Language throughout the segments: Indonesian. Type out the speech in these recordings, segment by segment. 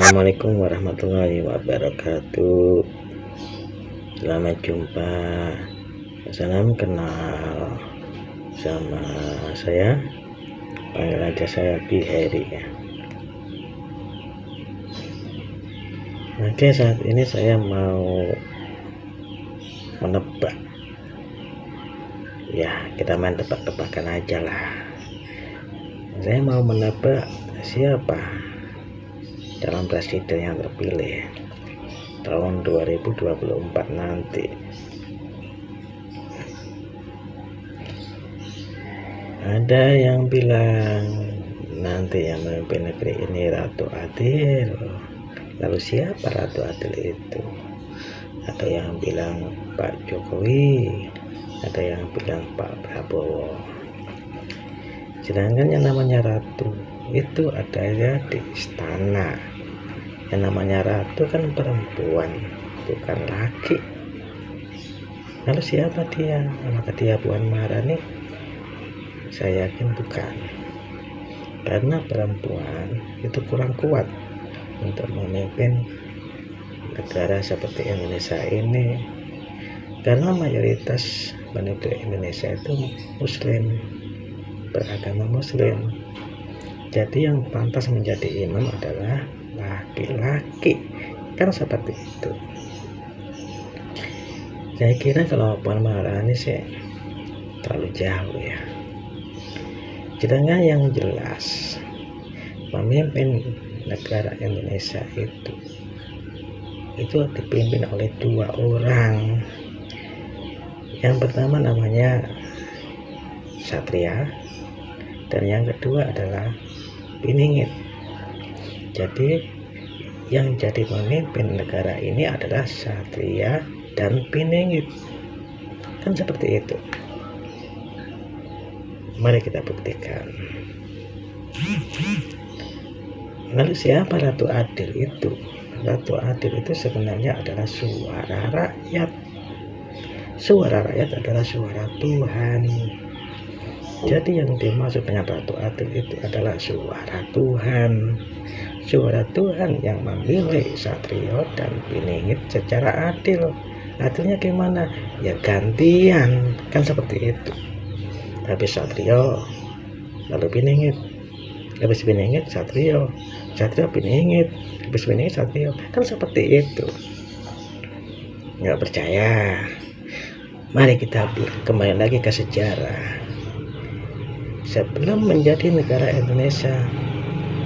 Assalamualaikum warahmatullahi wabarakatuh. Selamat jumpa. Salam kenal sama saya. Panggil aja saya Biheri ya. Oke, saat ini saya mau menebak. Ya, kita main tebak-tebakan aja lah. Saya mau menebak siapa calon presiden yang terpilih tahun 2024 nanti. Ada yang bilang nanti yang memimpin negeri ini Ratu Adil. Lalu siapa Ratu Adil itu? Ada yang bilang Pak Jokowi, ada yang bilang Pak Prabowo. Sedangkan yang namanya Ratu itu adanya di istana. Yang namanya Ratu kan perempuan, bukan laki. Lalu siapa dia? Apakah dia Puan Maharani? Saya yakin bukan. Karena perempuan itu kurang kuat untuk memimpin negara seperti Indonesia ini. Karena mayoritas penduduk Indonesia itu Muslim, beragama Muslim. Jadi yang pantas menjadi imam adalah laki-laki, kan seperti itu. Saya kira kalau Puan Maharani sih terlalu jauh ya. Sedangkan yang jelas pemimpin negara Indonesia itu dipimpin oleh dua orang. Yang pertama namanya Satria, dan yang kedua adalah Piningit. Jadi yang jadi pemimpin negara ini adalah Satria dan Piningit, kan seperti itu. Mari kita buktikan. Lalu siapa Ratu Adil itu? Ratu Adil itu sebenarnya adalah suara rakyat. Suara rakyat adalah suara Tuhan. Jadi yang dimaksud dengan Ratu Adil itu adalah suara Tuhan. Suara Tuhan yang memilih Satrio dan Piningit secara adil. Adilnya gimana? Ya gantian, kan seperti itu. Habis Satrio, lalu Piningit. Habis Piningit Satrio, Satrio Piningit. Habis Piningit Satrio, kan seperti itu. Nggak percaya? Mari kita kembali lagi ke sejarah. Sebelum menjadi negara Indonesia,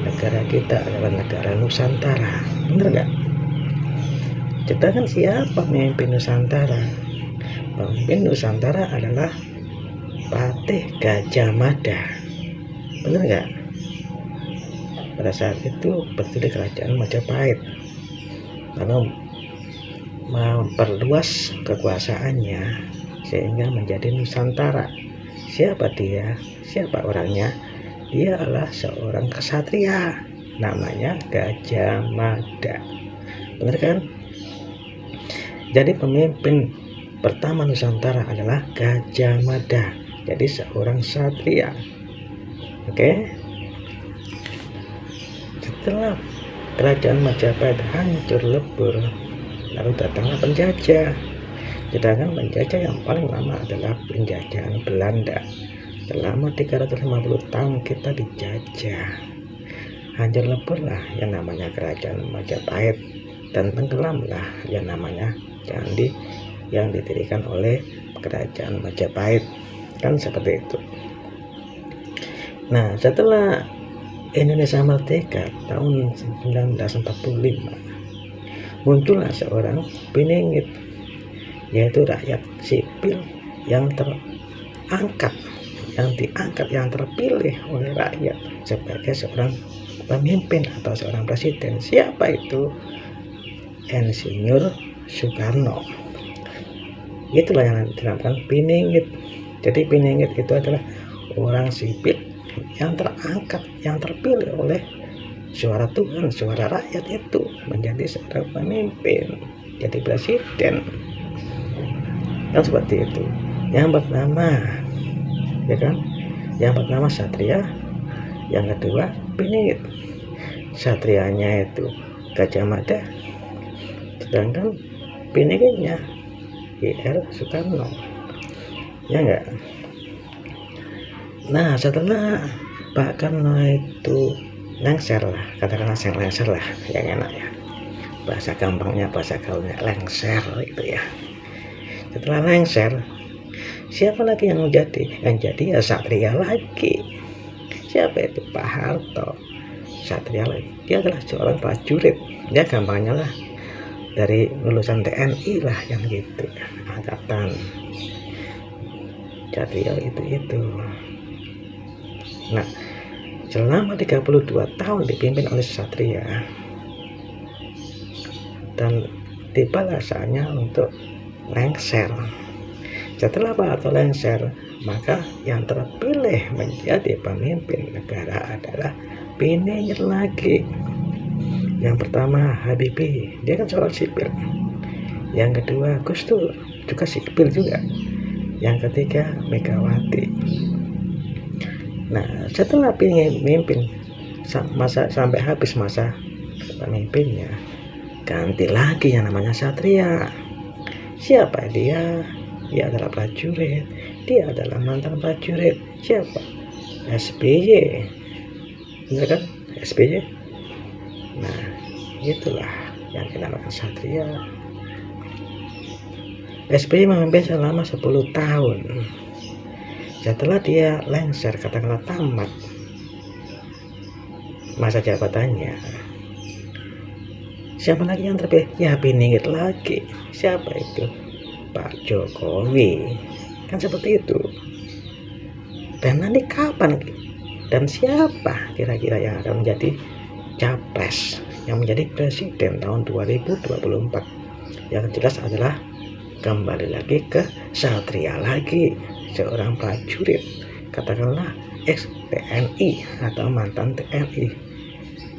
negara kita adalah negara Nusantara, bener nggak? Sedangkan siapa pemimpin Nusantara? Pemimpin Nusantara adalah Patih Gajah Mada, bener nggak? Pada saat itu berdiri kerajaan Majapahit, lalu memperluas kekuasaannya sehingga menjadi Nusantara. Siapa dia? Siapa orangnya? Dia adalah seorang kesatria, namanya Gajah Mada, benar kan? Jadi pemimpin pertama Nusantara adalah Gajah Mada, jadi seorang satria. Oke. Setelah kerajaan Majapahit hancur lebur, lalu datanglah penjajah. Sedangkan penjajah yang paling lama adalah penjajahan Belanda. Selama 350 tahun kita dijajah. Hancur leburlah yang namanya kerajaan Majapahit, dan tenggelamlah yang namanya candi yang didirikan oleh kerajaan Majapahit, kan seperti itu. Nah, setelah Indonesia merdeka tahun 1945, muncullah seorang Piningit, yaitu rakyat sipil yang terangkat, yang terpilih oleh rakyat sebagai seorang pemimpin atau seorang presiden. Siapa itu? Insinyur Soekarno. Itulah yang dinamakan Piningit. Jadi Piningit itu adalah orang sipil yang terangkat, yang terpilih oleh suara Tuhan, suara rakyat itu menjadi seorang pemimpin, jadi presiden. Kan seperti itu. Yang pertama, ya kan? Yang pertama Satria, yang kedua Piningit. Satrianya itu Gajah Mada, sedangkan bineknya IR Soekarno, ya enggak. Nah setelah Pak Karno itu lengser lah, katakanlah lengser lah yang enak ya, bahasa gampangnya, bahasa gaulnya lengser itu ya. Setelah lengser, siapa lagi yang menjadi? Yang jadi ya Satria lagi. Siapa itu? Pak Harto. Satria lagi. Dia adalah seorang prajurit. Dia gampangnya lah dari lulusan TNI lah yang gitu, angkatan. Satria itu. Nah, selama 32 tahun dipimpin oleh Satria, dan tiba saatnya untuk lengser. Setelah Pak Harto lengser, maka yang terpilih menjadi pemimpin negara adalah binenya lagi. Yang pertama Habibie, dia kan seorang sipil. Yang kedua Gus Dur, juga sipil juga. Yang ketiga Megawati. Nah setelah pemimpin sampai habis masa pemimpinnya, ganti lagi yang namanya Satria. Siapa dia? Dia adalah prajurit. Dia adalah mantan prajurit. Siapa? SBY. Benar kan? SBY. Nah itulah yang dinamakan Satria. SBY memimpin selama 10 tahun. Setelah dia lengser, katakanlah tamat masa jabatannya, siapa lagi yang terpilih? Ya biningit lagi. Siapa itu? Pak Jokowi. Kan seperti itu. Dan nanti kapan dan siapa kira-kira yang akan menjadi capres, yang menjadi presiden tahun 2024? Yang jelas adalah kembali lagi ke Satria lagi, seorang prajurit, katakanlah ex TNI atau mantan TNI.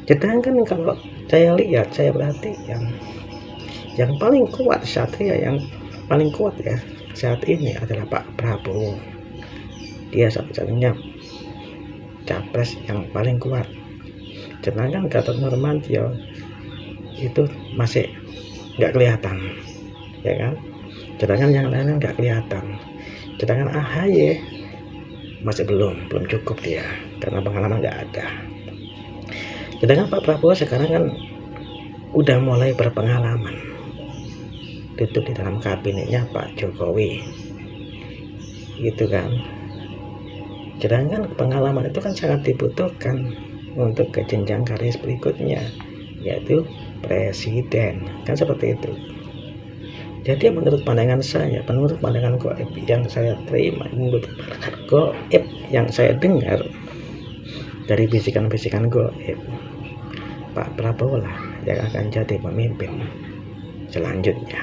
Sedangkan kalau saya lihat, saya berarti yang paling kuat Satria, yang paling kuat ya saat ini adalah Pak Prabowo. Dia satu-satunya capres yang paling kuat. Sedangkan Gatot Nurmantio itu masih nggak kelihatan, ya kan? Sedangkan yang lainnya nggak kelihatan. Sedangkan AHY masih belum cukup dia, karena pengalaman nggak ada. Sedangkan Pak Prabowo sekarang kan udah mulai berpengalaman, duduk di dalam kabinetnya Pak Jokowi, gitu kan. Sedangkan pengalaman itu kan sangat dibutuhkan untuk ke jenjang karir berikutnya, yaitu presiden, kan seperti itu. Jadi menurut pandangan saya, menurut pandangan goib yang saya terima, menurut goib yang saya dengar dari bisikan-bisikan goib, Pak Prabowo lah yang akan jadi pemimpin selanjutnya.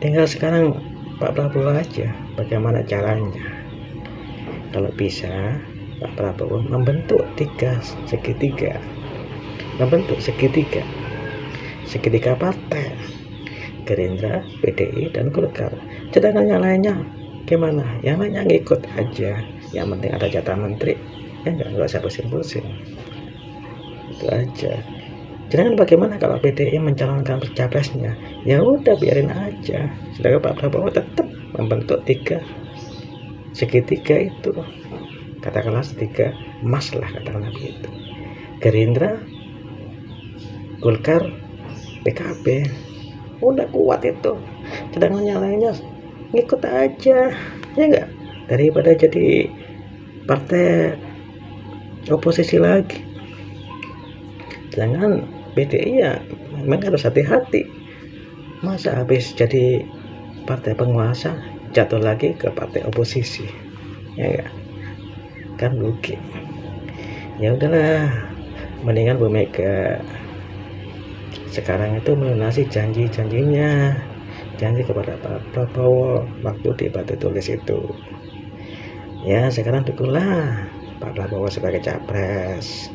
Tinggal sekarang Pak Prabowo aja bagaimana caranya. Kalau bisa Pak Prabowo membentuk segitiga partai, Gerindra, PDI, dan Golkar. Sedangkan yang lainnya gimana? Yang lainnya ngikut aja, yang penting ada jatah menteri, ya nggak usah pusing-pusing, itu aja. Sedangkan bagaimana kalau PDI mencalonkan capresnya? Ya udah biarin aja. Sedangkan Pak Prabowo tetap membentuk segitiga itu, katakanlah segitiga emas lah, katakanlah begitu. Gerindra, Golkar, PKB, udah kuat itu. Sedangkan yang lainnya ngikut aja, ya enggak, daripada jadi partai oposisi lagi. Sedangkan PDI ya memang harus hati-hati, masa habis jadi partai penguasa jatuh lagi ke partai oposisi, ya enggak, kan rugi. Ya udahlah, mendingan Bu Mega sekarang itu melunasi janji-janjinya, janji kepada Pak Prabowo waktu debat tulis itu. Ya sekarang dukunglah Pak Prabowo sebagai capres,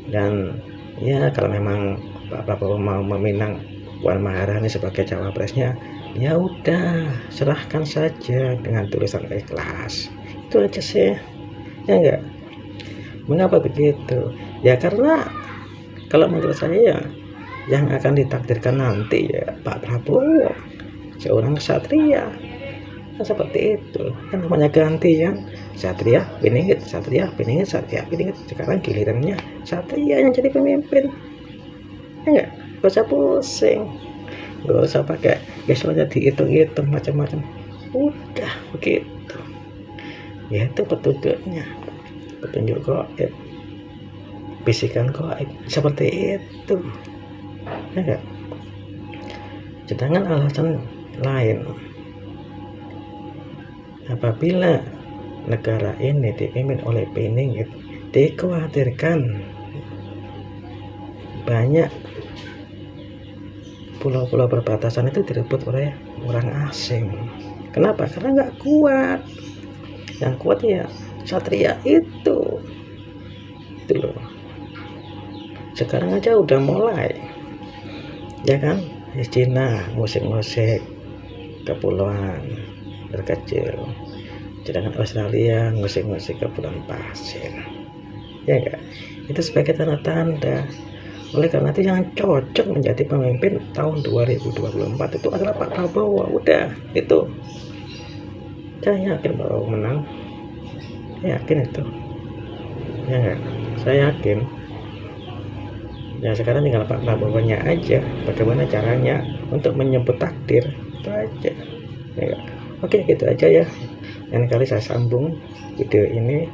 dan ya kalau memang Pak Prabowo mau meminang Puan Maharani sebagai cawapresnya, ya udah serahkan saja dengan tulisan ikhlas, itu aja sih, ya enggak. Mengapa begitu? Ya karena Kalau menurut saya ya, yang akan ditakdirkan nanti ya Pak Prabowo, seorang ksatria. Kan seperti itu kan, namanya ganti ya, satria piningit, satria piningit, satria piningit. Sekarang gilirannya satria yang jadi pemimpin, ya enggak? Gak usah pusing, gak usah pakai gesolnya dihitung-hitung macam-macam, udah begitu ya. Itu petunjuknya, petunjuk gaib, bisikan gaib seperti itu, ya enggak? Sedangkan alasan lain, apabila negara ini dipimpin oleh peningit, dikhawatirkan banyak pulau-pulau perbatasan itu direbut oleh orang asing. Kenapa? Karena nggak kuat. Yang kuat ya satria itu loh. Sekarang aja udah mulai, ya kan? Di Cina musik-musik kepulauan terkecil, sedangkan Australia musik-musik kepulauan pasir, ya enggak? Itu sebagai tanda-tanda. Oleh karena itu yang cocok menjadi pemimpin tahun 2024 itu adalah Pak Prabowo. Udah itu, saya yakin bahwa menang, saya yakin itu, ya enggak? Saya yakin. Ya sekarang tinggal Pak Prabowo-nya aja bagaimana caranya untuk menyebut takdir, itu aja, ya enggak? Oke, gitu aja ya. Lain kali saya sambung video ini.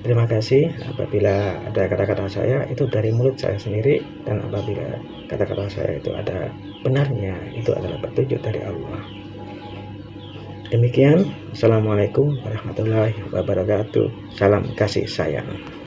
Terima kasih. Apabila ada kata-kata saya itu dari mulut saya sendiri, dan apabila kata-kata saya itu ada benarnya, itu adalah petunjuk dari Allah. Demikian, Assalamualaikum warahmatullahi wabarakatuh. Salam kasih sayang.